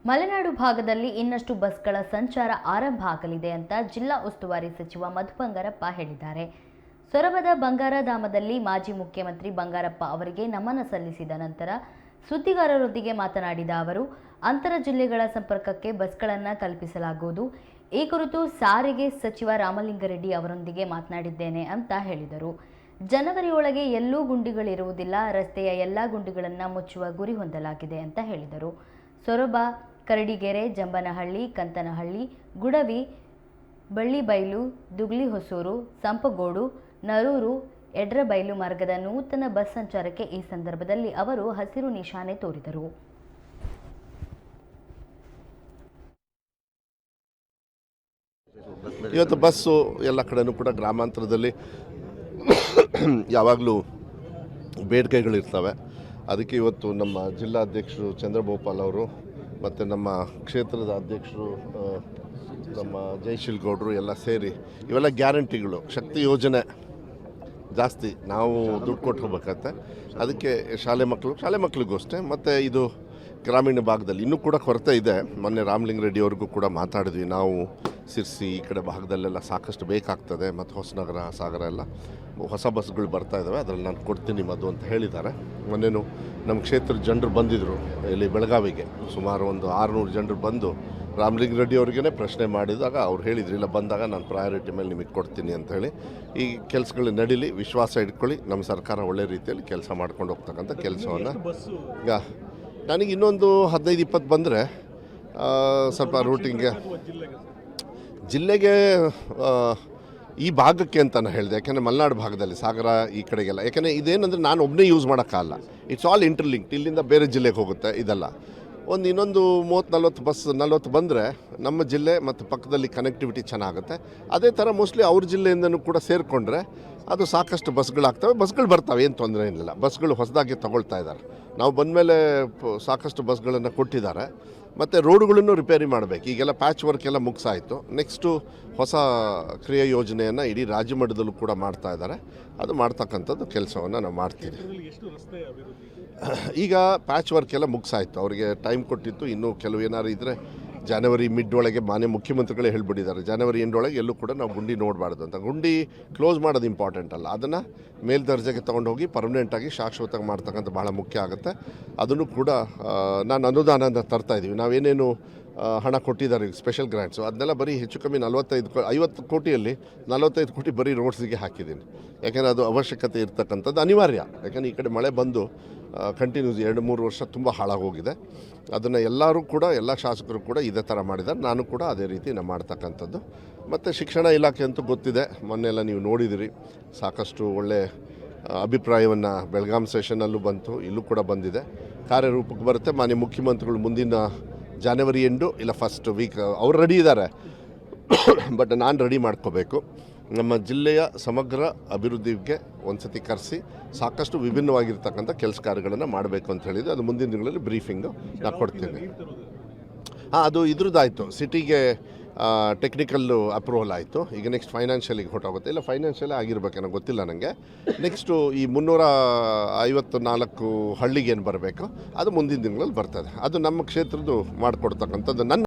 ಮಲೆನಾಡು ಭಾಗದಲ್ಲಿ ಇನ್ನಷ್ಟು ಬಸ್ಗಳ ಸಂಚಾರ ಆರಂಭ ಆಗಲಿದೆ ಅಂತ ಜಿಲ್ಲಾ ಉಸ್ತುವಾರಿ ಸಚಿವ ಮಧು ಬಂಗಾರಪ್ಪ ಹೇಳಿದ್ದಾರೆ. ಸೊರಬದ ಬಂಗಾರಧಾಮದಲ್ಲಿ ಮಾಜಿ ಮುಖ್ಯಮಂತ್ರಿ ಬಂಗಾರಪ್ಪ ಅವರಿಗೆ ನಮನ ಸಲ್ಲಿಸಿದ ನಂತರ ಸುದ್ದಿಗಾರರೊಂದಿಗೆ ಮಾತನಾಡಿದ ಅವರು, ಅಂತರ ಜಿಲ್ಲೆಗಳ ಸಂಪರ್ಕಕ್ಕೆ ಬಸ್ಗಳನ್ನು ಕಲ್ಪಿಸಲಾಗುವುದು. ಈ ಕುರಿತು ಸಾರಿಗೆ ಸಚಿವ ರಾಮಲಿಂಗಾರೆಡ್ಡಿ ಅವರೊಂದಿಗೆ ಮಾತನಾಡಿದ್ದೇನೆ ಅಂತ ಹೇಳಿದರು. ಜನವರಿಯೊಳಗೆ ಎಲ್ಲೂ ಗುಂಡಿಗಳಿರುವುದಿಲ್ಲ, ರಸ್ತೆಯ ಎಲ್ಲ ಗುಂಡಿಗಳನ್ನು ಮುಚ್ಚುವ ಗುರಿ ಹೊಂದಲಾಗಿದೆ ಅಂತ ಹೇಳಿದರು. ಸೊರಬ, ಕರಡಿಗೆರೆ, ಜಂಬನಹಳ್ಳಿ, ಕಂತನಹಳ್ಳಿ, ಗುಡವಿ, ಬಳ್ಳಿಬೈಲು, ದುಗ್ಲಿಹೊಸೂರು, ಸಂಪಗೋಡು, ನರೂರು, ಎಡ್ರಬೈಲು ಮಾರ್ಗದ ನೂತನ ಬಸ್ ಸಂಚಾರಕ್ಕೆ ಈ ಸಂದರ್ಭದಲ್ಲಿ ಅವರು ಹಸಿರು ನಿಶಾನೆ ತೋರಿದರು. ಇವತ್ತು ಬಸ್ಸು ಎಲ್ಲ ಕಡೆನೂ ಕೂಡ ಗ್ರಾಮಾಂತರದಲ್ಲಿ ಯಾವಾಗಲೂ ಬೇಡಿಕೆಗಳಿರ್ತವೆ. ಅದಕ್ಕೆ ಇವತ್ತು ನಮ್ಮ ಜಿಲ್ಲಾಧ್ಯಕ್ಷರು ಚಂದ್ರಭೂಪಾಲ್ ಅವರು ಮತ್ತು ನಮ್ಮ ಕ್ಷೇತ್ರದ ಅಧ್ಯಕ್ಷರು ನಮ್ಮ ಜಯಶೀಲ್ ಗೌಡರು ಎಲ್ಲ ಸೇರಿ ಇವೆಲ್ಲ ಗ್ಯಾರಂಟಿಗಳು, ಶಕ್ತಿ ಯೋಜನೆ ಜಾಸ್ತಿ ನಾವು ದುಡ್ಡು ಕೊಟ್ಟು ಹೋಗ್ಬೇಕಂತೆ. ಅದಕ್ಕೆ ಶಾಲೆ ಮಕ್ಕಳಿಗೂ ಅಷ್ಟೇ. ಮತ್ತು ಇದು ಗ್ರಾಮೀಣ ಭಾಗದಲ್ಲಿ ಇನ್ನೂ ಕೂಡ ಕೊರತೆ ಇದೆ. ಮೊನ್ನೆ ರಾಮಲಿಂಗಾರೆಡ್ಡಿ ಅವ್ರಿಗೂ ಕೂಡ ಮಾತಾಡಿದ್ವಿ. ನಾವು ಸಿರ್ಸಿ ಈ ಕಡೆ ಭಾಗದಲ್ಲೆಲ್ಲ ಸಾಕಷ್ಟು ಬೇಕಾಗ್ತದೆ. ಮತ್ತು ಹೊಸನಗರ, ಸಾಗರ ಎಲ್ಲ ಹೊಸ ಬಸ್ಗಳು ಬರ್ತಾ ಇದ್ದಾವೆ, ಅದರಲ್ಲಿ ನಾನು ಕೊಡ್ತೀನಿ ಮಧು ಅಂತ ಹೇಳಿದ್ದಾರೆ. ಮೊನ್ನೆನೂ ನಮ್ಮ ಕ್ಷೇತ್ರದ ಜನರು ಬಂದಿದ್ದರು ಇಲ್ಲಿ ಬೆಳಗಾವಿಗೆ. ಸುಮಾರು ಒಂದು 600 ಜನರು ಬಂದು ರಾಮಲಿಂಗಾರೆಡ್ಡಿ ಅವ್ರಿಗೇ ಪ್ರಶ್ನೆ ಮಾಡಿದಾಗ ಅವ್ರು ಹೇಳಿದ್ರು, ಇಲ್ಲ ಬಂದಾಗ ನಾನು ಪ್ರಯಾರಿಟಿ ಮೇಲೆ ನಿಮಗೆ ಕೊಡ್ತೀನಿ ಅಂತ ಹೇಳಿ. ಈ ಕೆಲಸಗಳು ನಡೀಲಿ, ವಿಶ್ವಾಸ ಇಟ್ಕೊಳ್ಳಿ, ನಮ್ಮ ಸರ್ಕಾರ ಒಳ್ಳೆ ರೀತಿಯಲ್ಲಿ ಕೆಲಸ ಮಾಡ್ಕೊಂಡು ಹೋಗ್ತಕ್ಕಂಥ ಕೆಲಸವನ್ನು. ಈಗ ನನಗೆ ಇನ್ನೊಂದು 15-20 ಬಂದರೆ ಸ್ವಲ್ಪ ರೂಟಿಂಗ್ಗೆ ಜಿಲ್ಲೆಗೆ ಈ ಭಾಗಕ್ಕೆ ಅಂತ ನಾನು ಹೇಳಿದೆ. ಯಾಕೆಂದರೆ ಮಲೆನಾಡು ಭಾಗದಲ್ಲಿ ಸಾಗರ ಈ ಕಡೆಗೆಲ್ಲ, ಯಾಕೆಂದರೆ ಇದೇನಂದರೆ ನಾನು ಒಬ್ಬನೇ ಯೂಸ್ ಮಾಡೋಕ್ಕಾಗಲ್ಲ. It's all interlinked. ಇಲ್ಲಿಂದ ಬೇರೆ ಜಿಲ್ಲೆಗೆ ಹೋಗುತ್ತೆ ಇದೆಲ್ಲ. ಇನ್ನೊಂದು 30-40 ಬಂದರೆ ನಮ್ಮ ಜಿಲ್ಲೆ ಮತ್ತು ಪಕ್ಕದಲ್ಲಿ ಕನೆಕ್ಟಿವಿಟಿ ಚೆನ್ನಾಗುತ್ತೆ. ಅದೇ ಥರ ಮೋಸ್ಟ್ಲಿ ಅವ್ರ ಜಿಲ್ಲೆಯಿಂದನೂ ಕೂಡ ಸೇರಿಕೊಂಡ್ರೆ ಅದು ಸಾಕಷ್ಟು ಬಸ್ಗಳಾಗ್ತವೆ. ಬಸ್ಗಳು ಬರ್ತವೆ, ಏನು ತೊಂದರೆ ಏನಿಲ್ಲ. ಬಸ್ಗಳು ಹೊಸದಾಗಿ ತಗೊಳ್ತಾ ಇದ್ದಾರೆ. ನಾವು ಬಂದಮೇಲೆ ಸಾಕಷ್ಟು ಬಸ್ಗಳನ್ನು ಕೊಟ್ಟಿದ್ದಾರೆ. ಮತ್ತು ರೋಡುಗಳನ್ನು ರಿಪೇರಿ ಮಾಡಬೇಕು. ಈಗೆಲ್ಲ ಪ್ಯಾಚ್ ವರ್ಕ್ ಎಲ್ಲ ಮುಗಿಸಾಯಿತು. ನೆಕ್ಸ್ಟು ಹೊಸ ಕ್ರಿಯಾ ಯೋಜನೆಯನ್ನು ಇಡೀ ರಾಜ್ಯ ಮಟ್ಟದಲ್ಲೂ ಕೂಡ ಮಾಡ್ತಾ ಇದ್ದಾರೆ. ಅದು ಮಾಡ್ತಕ್ಕಂಥದ್ದು ಕೆಲಸವನ್ನು ನಾವು ಮಾಡ್ತೀವಿ. ಈಗ ಪ್ಯಾಚ್ ವರ್ಕ್ ಎಲ್ಲ ಮುಗಿಸಾಯಿತು, ಅವರಿಗೆ ಟೈಮ್ ಕೊಟ್ಟಿತ್ತು. ಇನ್ನೂ ಕೆಲವು ಏನಾದ್ರು ಇದ್ದರೆ ಜನವರಿ ಮಿಡ್ ಒಳಗೆ ಮಾನ್ಯ ಮುಖ್ಯಮಂತ್ರಿಗಳೇ ಹೇಳ್ಬಿಟ್ಟಿದ್ದಾರೆ, ಜನವರಿ ಎಂಡ್ ಒಳಗೆ ಎಲ್ಲೂ ಕೂಡ ನಾವು ಗುಂಡಿ ನೋಡಬಾರ್ದು ಅಂತ. ಗುಂಡಿ ಕ್ಲೋಸ್ ಮಾಡೋದು ಇಂಪಾರ್ಟೆಂಟ್ ಅಲ್ಲ, ಅದನ್ನು ಮೇಲ್ದರ್ಜೆಗೆ ತೊಗೊಂಡೋಗಿ ಪರ್ಮನೆಂಟಾಗಿ ಶಾಶ್ವತವಾಗಿ ಮಾಡ್ತಕ್ಕಂಥ ಭಾಳ ಮುಖ್ಯ ಆಗುತ್ತೆ. ಅದನ್ನು ಕೂಡ ನಾನು ಅನುದಾನದಿಂದ ತರ್ತಾಯಿದ್ದೀವಿ. ನಾವೇನೇನು ಹಣ ಕೊಟ್ಟಿದ್ದಾರೆ ಸ್ಪೆಷಲ್ ಗ್ರ್ಯಾಂಟ್ಸು, ಅದನ್ನೆಲ್ಲ ಬರೀ ಹೆಚ್ಚು ಕಮ್ಮಿ 50 ಕೋಟಿಯಲ್ಲಿ 45 ಕೋಟಿ ಬರೀ ರೋಡ್ಸಿಗೆ ಹಾಕಿದ್ದೀನಿ. ಯಾಕೆಂದರೆ ಅದು ಅವಶ್ಯಕತೆ ಇರ್ತಕ್ಕಂಥದ್ದು ಅನಿವಾರ್ಯ. ಯಾಕೆಂದರೆ ಈ ಕಡೆ ಮಳೆ ಬಂದು ಕಂಟಿನ್ಯೂಸ್ 2-3 ವರ್ಷ ತುಂಬ ಹಾಳಾಗೋಗಿದೆ. ಅದನ್ನು ಎಲ್ಲರೂ ಕೂಡ, ಎಲ್ಲ ಶಾಸಕರು ಕೂಡ ಇದೇ ಥರ ಮಾಡಿದ್ದಾರೆ. ನಾನು ಕೂಡ ಅದೇ ರೀತಿ ನಾವು ಮಾಡ್ತಕ್ಕಂಥದ್ದು. ಮತ್ತು ಶಿಕ್ಷಣ ಇಲಾಖೆ ಅಂತೂ ಗೊತ್ತಿದೆ, ಮೊನ್ನೆಲ್ಲ ನೀವು ನೋಡಿದಿರಿ. ಸಾಕಷ್ಟು ಒಳ್ಳೆ ಅಭಿಪ್ರಾಯವನ್ನು ಬೆಳಗಾಂ ಸೆಷನ್ನಲ್ಲೂ ಬಂತು, ಇಲ್ಲೂ ಕೂಡ ಬಂದಿದೆ. ಕಾರ್ಯರೂಪಕ್ಕೆ ಬರುತ್ತೆ. ಮಾನ್ಯ ಮುಖ್ಯಮಂತ್ರಿಗಳು ಮುಂದಿನ ಜನವರಿ ಎಂಡು ಇಲ್ಲ ಫಸ್ಟ್ ವೀಕ್ ಅವ್ರು ರೆಡಿ ಇದ್ದಾರೆ. ಬಟ್ ನಾನು ರೆಡಿ ಮಾಡ್ಕೋಬೇಕು. ನಮ್ಮ ಜಿಲ್ಲೆಯ ಸಮಗ್ರ ಅಭಿವೃದ್ಧಿಗೆ ಒಂದು ಸತಿ ಕರೆಸಿ ಸಾಕಷ್ಟು ವಿಭಿನ್ನವಾಗಿರ್ತಕ್ಕಂಥ ಕೆಲಸ ಕಾರ್ಯಗಳನ್ನು ಮಾಡಬೇಕು ಅಂತ ಹೇಳಿದೆ. ಅದು ಮುಂದಿನ ದಿನಗಳಲ್ಲಿ ಬ್ರೀಫಿಂಗು ನಾನು ಕೊಡ್ತೀನಿ. ಅದು ಇದ್ರದ್ದಾಯಿತು, ಸಿಟಿಗೆ ಟೆಕ್ನಿಕಲ್ಲು ಅಪ್ರೂವಲ್ ಆಯಿತು. ಈಗ ನೆಕ್ಸ್ಟ್ ಫೈನಾನ್ಷಿಯಲಿಗೆ ಹೊರಟೋಗುತ್ತೆ. ಇಲ್ಲ ಫೈನಾನ್ಷಿಯಲ್ ಆಗಿರ್ಬೇಕೇನೋ ಗೊತ್ತಿಲ್ಲ ನನಗೆ. ನೆಕ್ಸ್ಟು ಈ 354 ಹಳ್ಳಿಗೆ ಏನು ಬರಬೇಕು ಅದು ಮುಂದಿನ ದಿನಗಳಲ್ಲಿ ಬರ್ತದೆ. ಅದು ನಮ್ಮ ಕ್ಷೇತ್ರದ್ದು ಮಾಡಿಕೊಡ್ತಕ್ಕಂಥದ್ದು. ನನ್ನ